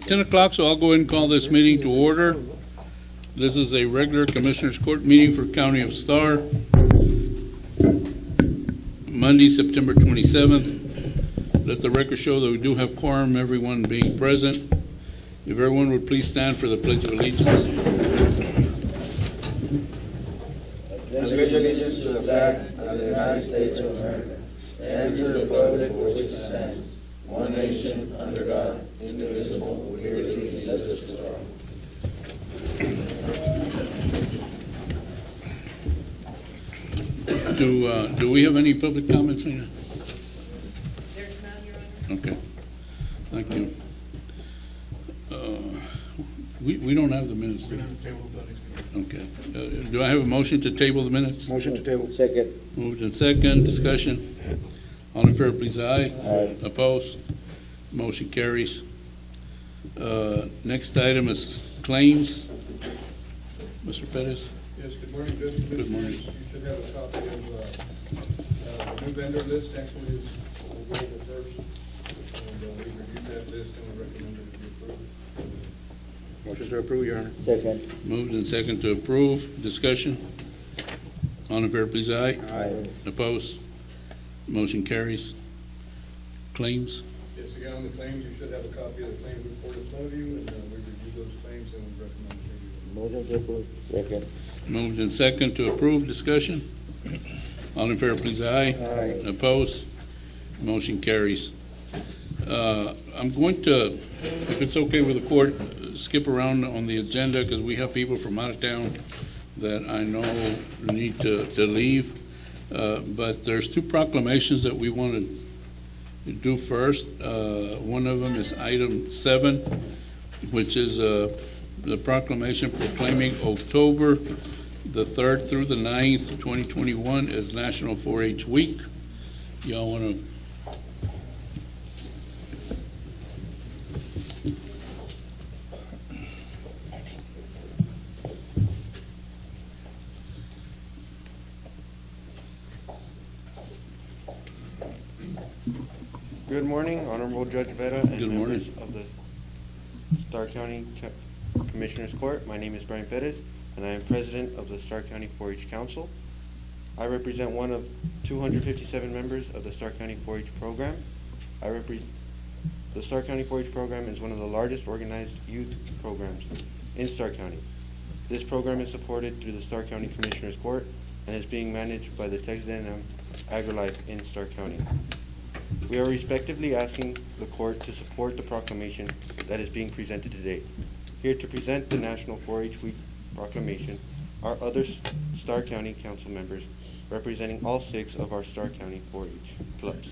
10 o'clock, so I'll go ahead and call this meeting to order. This is a regular Commissioners Court meeting for County of Starr, Monday, September 27th. Let the record show that we do have quorum, everyone being present. If everyone would please stand for the Pledge of Allegiance. I pledge allegiance to the flag of the United States of America and to the republic for which it stands, one nation, under God, indivisible, with liberty and justice for all. Do we have any public comments, Lena? There's none, Your Honor. Okay, thank you. We don't have the minutes. We're going to table that. Okay. Do I have a motion to table the minutes? Motion to table. Second. Moved in second, discussion. All in favor, please, aye. Aye. Opposed? Motion carries. Next item is claims. Mr. Pettis? Yes, good morning, Judge and Good morning. Commissioners. You should have a copy of the new vendor list. Actually, we'll go over first. And we reviewed that list and we recommend it to be approved. Motion to approve, Your Honor. Second. Moved in second to approve, discussion. All in favor, please, aye. Aye. Opposed? Motion carries. Claims? Yes, again, on the claims, you should have a copy of the claims report in front of you, and we reviewed those claims and we recommend it to you. Motion to approve. Second. Moved in second to approve, discussion. All in favor, please, aye. Aye. Opposed? Motion carries. I'm going to, if it's okay with the court, skip around on the agenda because we have people from out of town that I know need to leave. But there's two proclamations that we want to do first. One of them is item 7, which is the proclamation proclaiming October the 3rd through the 9th, 2021 as National 4-H Week. Y'all want to? Good morning, Honorable Judge Vera and Good morning. members of the Starr County Commissioners Court. My name is Brian Perez, and I am President of the Starr County 4-H Council. I represent one of 257 members of the Starr County 4-H program. The Starr County 4-H program is one of the largest organized youth programs in Starr County. This program is supported through the Starr County Commissioners Court and is being managed by the Texas A&M AgriLife in Starr County. We are respectively asking the court to support the proclamation that is being presented today. Here to present the National 4-H Week proclamation are other Starr County Council members representing all 6 of our Starr County 4-H clubs.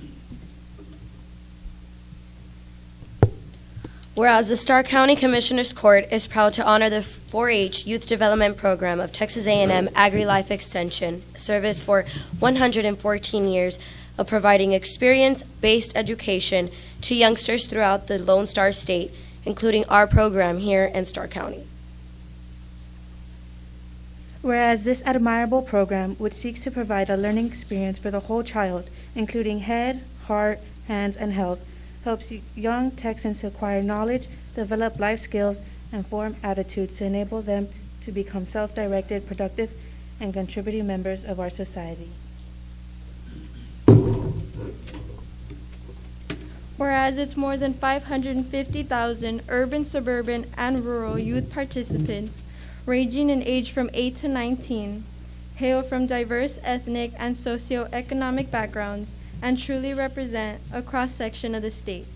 Whereas the Starr County Commissioners Court is proud to honor the 4-H Youth Development Program of Texas A&M AgriLife Extension service for 114 years of providing experience-based education to youngsters throughout the Lone Star State, including our program here in Starr County. Whereas this admirable program, which seeks to provide a learning experience for the whole child, including head, heart, hands, and health, helps young Texans to acquire knowledge, develop life skills, and form attitudes to enable them to become self-directed, productive, and contributing members of our society. Whereas it's more than 550,000 urban, suburban, and rural youth participants, ranging in age from 8 to 19, hail from diverse ethnic and socioeconomic backgrounds, and truly represent a cross-section of the state.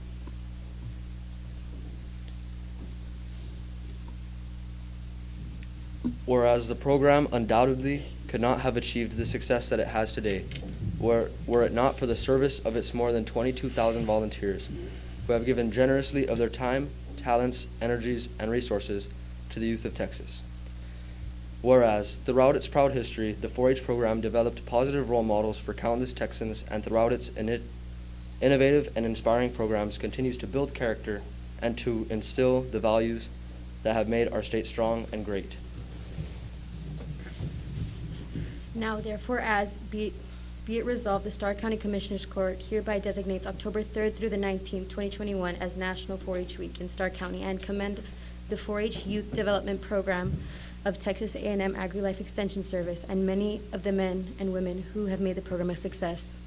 Whereas the program undoubtedly could not have achieved the success that it has today were it not for the service of its more than 22,000 volunteers who have given generously of their time, talents, energies, and resources to the youth of Texas. Whereas, throughout its proud history, the 4-H program developed positive role models for countless Texans, and throughout its innovative and inspiring programs continues to build character and to instill the values that have made our state strong and great. Now, therefore, be Be it resolved, the Starr County Commissioners Court hereby designates October 3rd through the 19th, 2021 as National 4-H Week in Starr County and commend the 4-H Youth Development Program of Texas A&M Agri-Life Extension Service and many of the men and women who have made the program a success.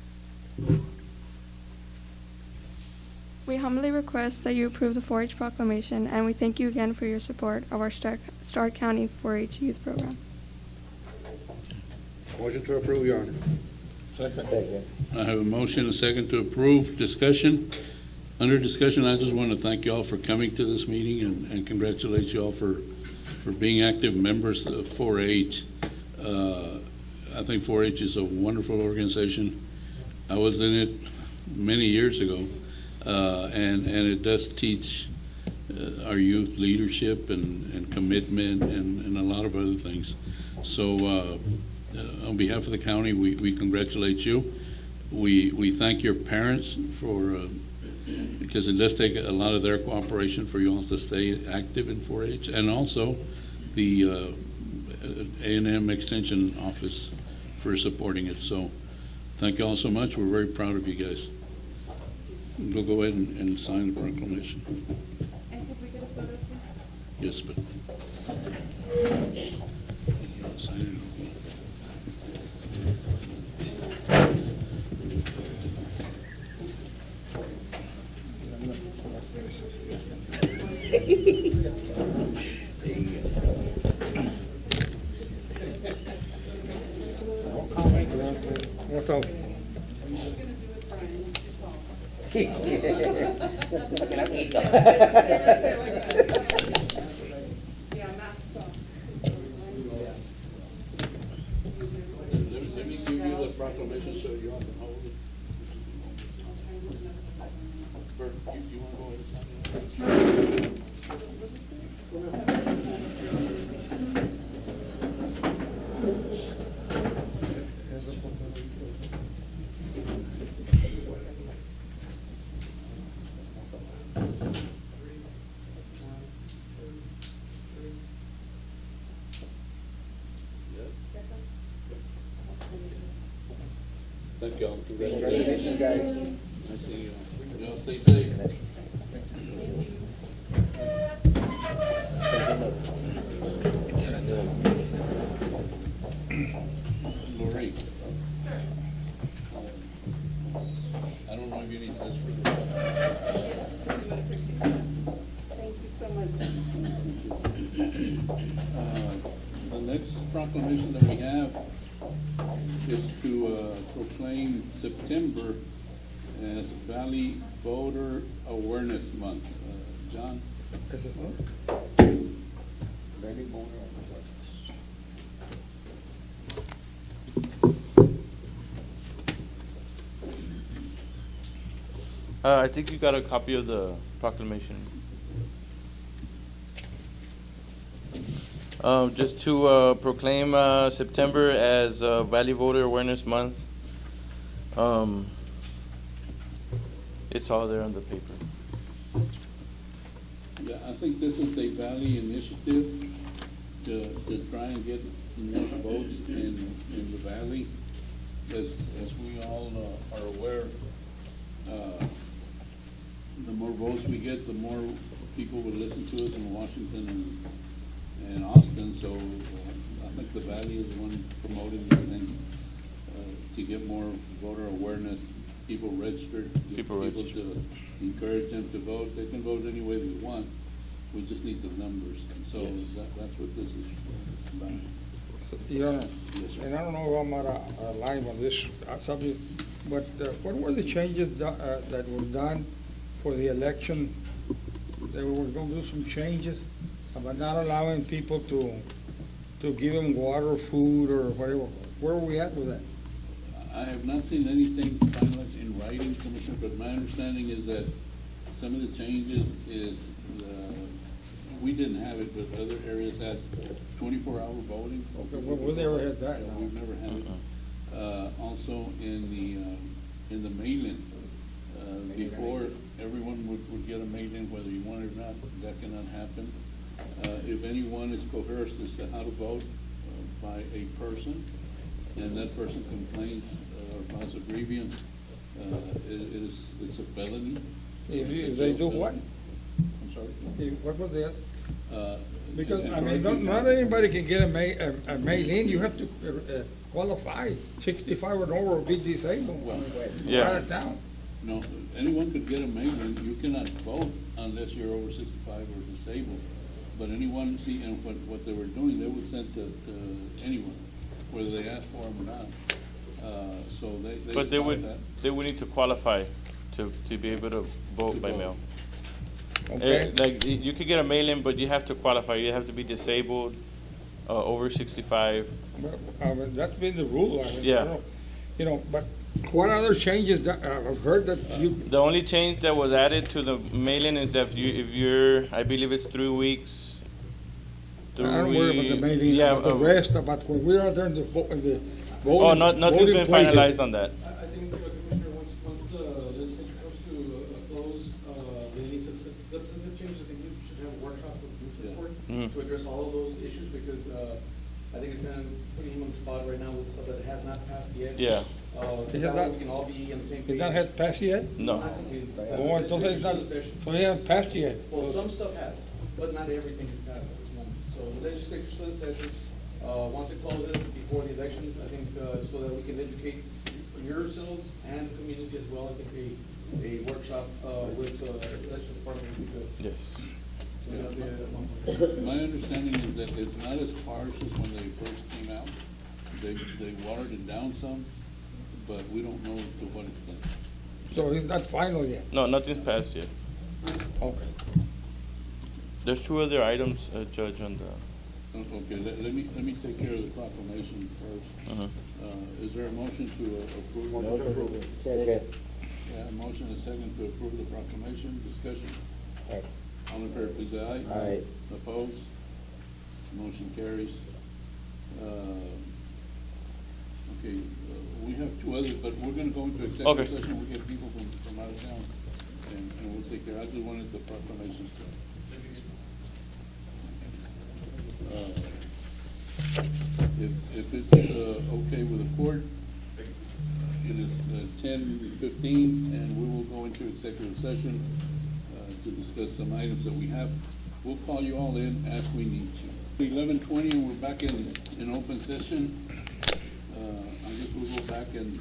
We humbly request that you approve the 4-H proclamation, and we thank you again for your support of our Starr County 4-H Youth Program. Motion to approve, Your Honor. Second. I have a motion, a second to approve. Discussion. Under discussion, I just want to thank you all for coming to this meeting and congratulate you all for being active members of 4-H. I think 4-H is a wonderful organization. I was in it many years ago, and it does teach our youth leadership and commitment and a lot of other things. So on behalf of the county, we congratulate you. We thank your parents for, because it does take a lot of their cooperation for you all to stay active in 4-H, and also the A&M Extension Office for supporting it. So thank you all so much. We're very proud of you guys. We'll go ahead and sign the proclamation. And could we get a photo, please? Yes, but. Sign it. What's up? Let me give you the proclamation so you all can hold it. Bert, you want to go ahead and sign it? Thank you all. Congratulations, guys. I see you. You all stay safe. Lorraine. I don't know if you need this for the. Thank you so much. The next proclamation that we have is to proclaim September as Valley Voter Awareness Month. John? Valley Voter I think you got a copy of the proclamation. Just to proclaim September as Valley Voter Awareness Month. It's all there on the paper. Yeah, I think this is a Valley initiative to try and get more votes in the Valley. As we all are aware, the more votes we get, the more people will listen to us in Washington and Austin. So I think the Valley is the one promoting this thing to get more voter awareness, people registered, get people to encourage them to vote. They can vote any way they want. We just need the numbers. And so that's what this is about. Your Honor, Yes, sir. and I don't know if I'm out of line on this subject, but what were the changes that were done for the election? They were going to do some changes about not allowing people to give them water or food or whatever. Where are we at with that? I have not seen anything finalized in writing, Commissioner, but my understanding is that some of the changes is, we didn't have it, but other areas had 24-hour voting. Okay, well, we never had that. Yeah, we've never had it. Also in the mail-in, before, everyone would get a mail-in whether you want it or not. That cannot happen. If anyone is coerced as to how to vote by a person, and that person complains or files a grievance, it's a felony. If they do what? I'm sorry? What was that? Uh, Because, I and mean, trying to- not anybody can get a mail-in, you have to qualify, 65 or over or be disabled. Well, Yeah. Out of town. No, anyone could get a mail-in, you cannot vote unless you're over 65 or disabled. But anyone, see, and what they were doing, they would send to anyone, whether they asked for them or not. So they But they stopped that. would need to qualify to be able to vote by vote. mail. Okay. Like, you could get a mail-in, but you have to qualify. You have to be disabled, over 65. Well, I mean, that's been the rule, I mean, Yeah. I don't- you know, but what other changes, I've heard that you, The only change that was added to the mail-in is if you're, I believe it's 3 weeks. I don't worry about the mailing, Yeah, about the rest, about when we're out there in the voting. oh, nothing's voting been places. finalized on that. I think, Commissioner, once the legislature comes to a close, they need some substantive changes. I think we should have a workshop with the Commissioner's Court Mhm. to address all of those issues, because I think it's kind of putting him on the spot right now with stuff that has not passed yet. Yeah. It has That way not- we can all be on the same page. Is that had passed yet? No. Not completely. Oh, entonces it's not, so it hasn't passed yet. Well, some stuff has, but not everything has passed at this moment. So the legislature's still in session. Once it closes, before the elections, I think, so that we can educate yourselves and the community as well, I think a workshop with the election department would be good. Yes. So that'll be at one point. My understanding is that it's not as harsh as when they first came out. They watered it down some, but we don't know to what extent. So it's not final yet. No, nothing's passed yet. Okay. There's 2 other items, Judge, on the, Okay, let me take care of the proclamation first. Is there a motion to approve? Second. Yeah, a motion and a second to approve the proclamation. Discussion. All in favor, please, say aye. Aye. Opposed? Motion carries. Okay, we have 2 others, but we're gonna go into executive Okay. session. We get people from out of town, and we'll take care. I just wanted the proclamations to. If it's okay with the court, it is 10:15, and we will go into executive session to discuss some items that we have. We'll call you all in as we need to. 11:20, and we're back in open session. I guess we'll go back and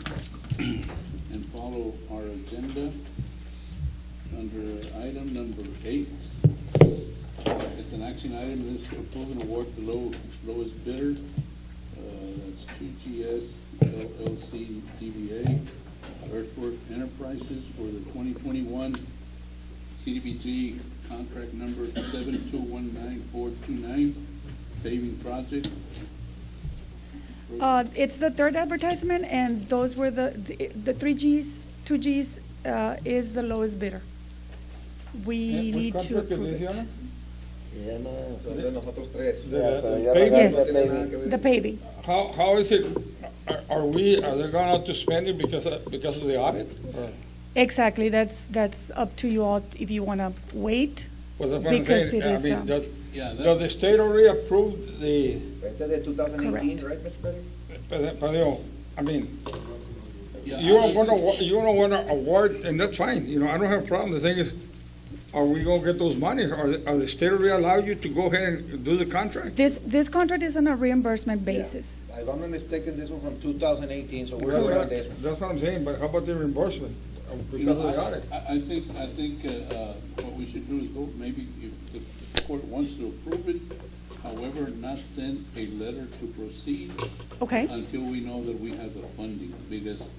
follow our agenda under item number 8. It's an action item, this is to approve and award the lowest bidder. That's 2GS LLC DBA, Earthwork Enterprises for the 2021 CDBG contract number 7219429 paving project. It's the third advertisement, and those were the 3Gs, 2Gs is the lowest bidder. We need to approve it. De nosotros tres. Yes, the paving. How is it, are they going out to spend it because of the audit? Or- Exactly, that's up to you all if you want to wait. Well, that's what I'm Because saying. it I is, mean, Yeah, does the state already approve the, Este de 2018, Correct. right, Mr. Perry? Padeo, I mean, yeah, you don't want to award, and that's fine, you know, I don't have a problem. The thing is, are we going to get those monies? Are the state already allow you to go ahead and do the contract? This contract is on a reimbursement basis. If I'm not mistaken, this one from 2018, so we're Well, aware of this one. That's what I'm saying, but how about the reimbursement You because know, of the audit? I think what we should do is go, maybe if the court wants to approve it, however, not send a letter to proceed Okay? until we know that we have the funding, because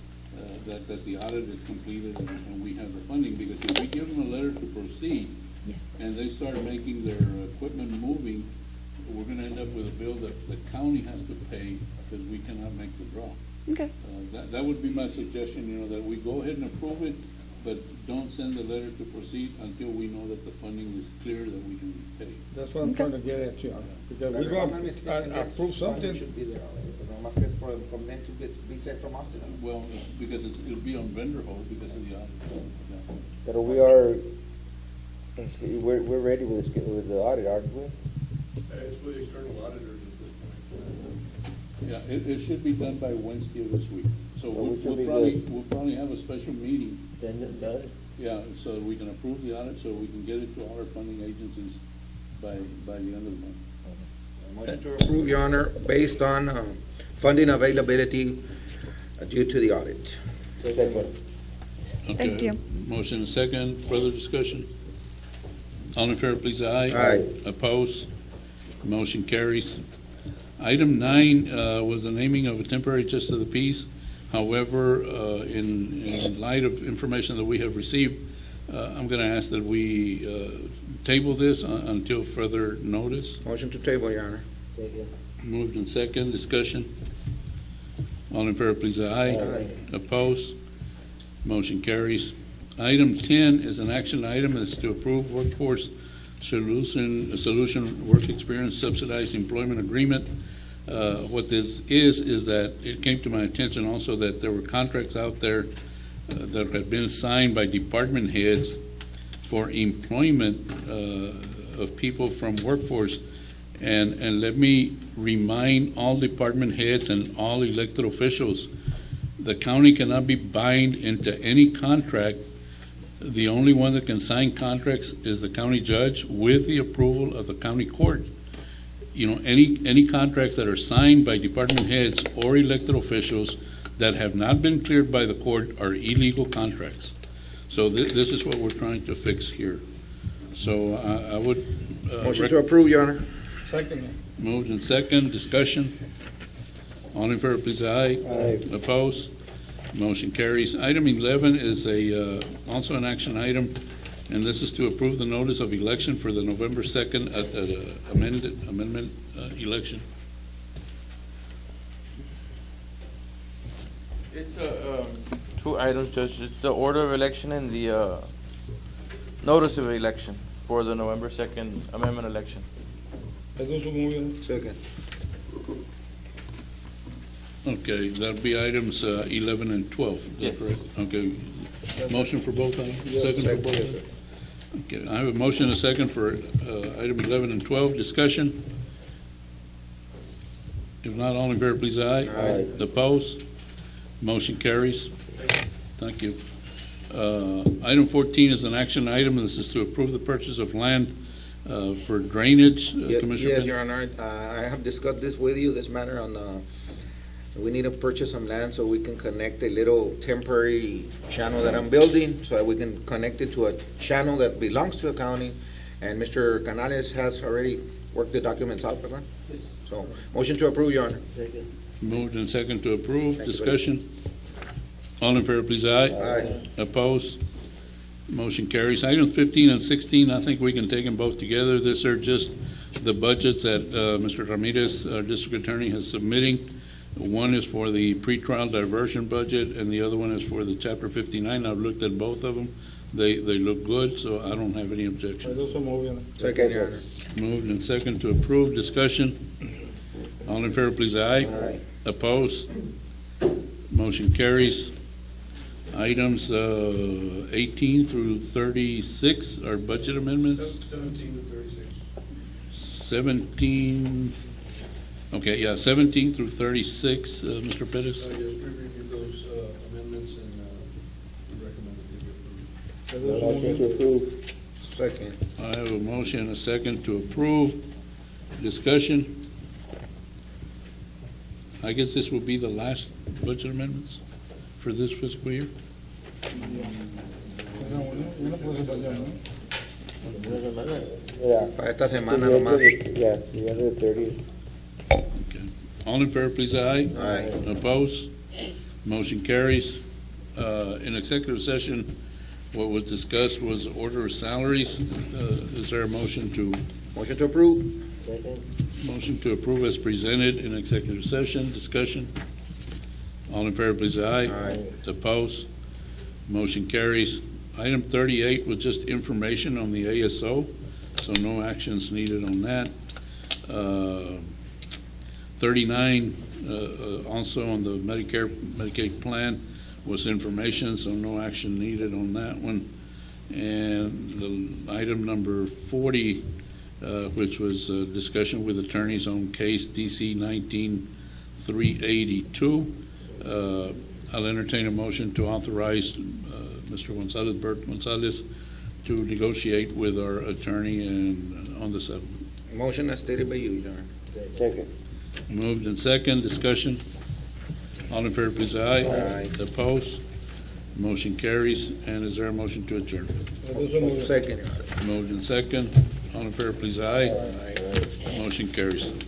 that the audit is completed and we have the funding, because if we give them a letter to proceed Yes. and they start making their equipment moving, we're gonna end up with a bill that the county has to pay because we cannot make the draw. Okay, That would be my suggestion, you know, that we go ahead and approve it, but don't send the letter to proceed until we know that the funding is clear, that we can pay. That's what I'm trying to get at, you know, because we're If I'm not going mistaken, to approve this something. money should be there already, but nomás que es from them to be sent from us to them. Well, because it'll be on vendor hold because of the audit. Yeah. But we are, we're ready with the audit, aren't we? It's with external auditors at this point. Yeah, it should be done by Wednesday of this week. So we should be we'll probably have a special meeting, Then it's done. yeah, so we can approve the audit, so we can get it to all our funding agencies by the end of the month. Motion to approve, Your Honor, based on funding availability due to the audit. Second. Okay. Thank you. Motion and second, further discussion? All in favor, please, aye. Aye. Opposed? Motion carries. Item 9 was the naming of a temporary justice of the peace. However, in light of information that we have received, I'm going to ask that we table this until further notice. Motion to table, Your Honor. Second. Moved in second, discussion. All in favor, please, aye. Aye. Opposed? Motion carries. Item 10 is an action item. It's to approve workforce solution work experience subsidized employment agreement. What this is that it came to my attention also that there were contracts out there that had been signed by department heads for employment of people from workforce. And let me remind all department heads and all elected officials, the county cannot be bound into any contract. The only one that can sign contracts is the county judge with the approval of the county court. You know, any contracts that are signed by department heads or elected officials that have not been cleared by the court are illegal contracts. So this is what we're trying to fix here. So I would. Motion to approve, Your Honor. Second. Moved in second, discussion. All in favor, please, aye. Aye. Opposed? Motion carries. Item 11 is also an action item, and this is to approve the notice of election for the November 2nd amendment election. It's two items, Judge. It's the order of election and the notice of election for the November 2nd amendment election. Second. Okay, that'll be items 11 and 12. Is that Yes. correct? Okay. Motion for both items? Second for both? Okay, I have a motion and a second for item 11 and 12. Discussion? If not, all in favor, please, aye. Aye. Opposed? Motion carries. Thank you. Item 14 is an action item. This is to approve the purchase of land for drainage. Commissioner Yes, Penn? Your Honor, I have discussed this with you, this matter on, we need to purchase some land so we can connect a little temporary channel that I'm building, so that we can connect it to a channel that belongs to a county. And Mr. Canales has already worked the documents out for that. So, motion to approve, Your Honor. Second. Moved and second to approve. Thank you, Discussion? All in favor, please, aye. Aye. Opposed? Motion carries. Items 15 and 16, I think we can take them both together. These are just the budgets that Mr. Ramirez, our district attorney, is submitting. One is for the pretrial diversion budget, and the other one is for the Chapter 59. I've looked at both of them. They look good, so I don't have any objections. Second, Your Honor. Moved and second to approve. Discussion? All in favor, please, aye. Aye. Opposed? Motion carries. Items 18 through 36 are budget amendments. 17 to 36. 17, okay, yeah, 17 through 36, Mr. Pettis. Yes, we reviewed those amendments and we recommend that they be approved. Motion to approve. Second. I have a motion and a second to approve. Discussion? I guess this will be the last budget amendments for this fiscal year? Yeah. Para esta To semana the end nomás. of the- Yeah, the end of the 30th. Okay. All in favor, please, aye. Aye. Opposed? Motion carries. In executive session, what was discussed was order of salaries. Is there a motion to approve? Second. Motion to approve as presented in executive session. Discussion? All in favor, please, aye. Aye. Opposed? Motion carries. Item 38 was just information on the ASO, so no actions needed on that. 39, also on the Medicare, Medicaid plan, was information, so no action needed on that one. And the item number 40, which was discussion with attorneys on case DC 382. I'll entertain a motion to authorize Mr. Gonzalez, Bert Gonzalez, to negotiate with our attorney and on the settlement. Motion as stated by you, Your Honor. Second. Moved and second, discussion. All in favor, please say aye. Aye. Opposed? Motion carries. And is there a motion to adjourn? Second, Your Honor. Moved and second. All in favor, please say aye. Motion carries.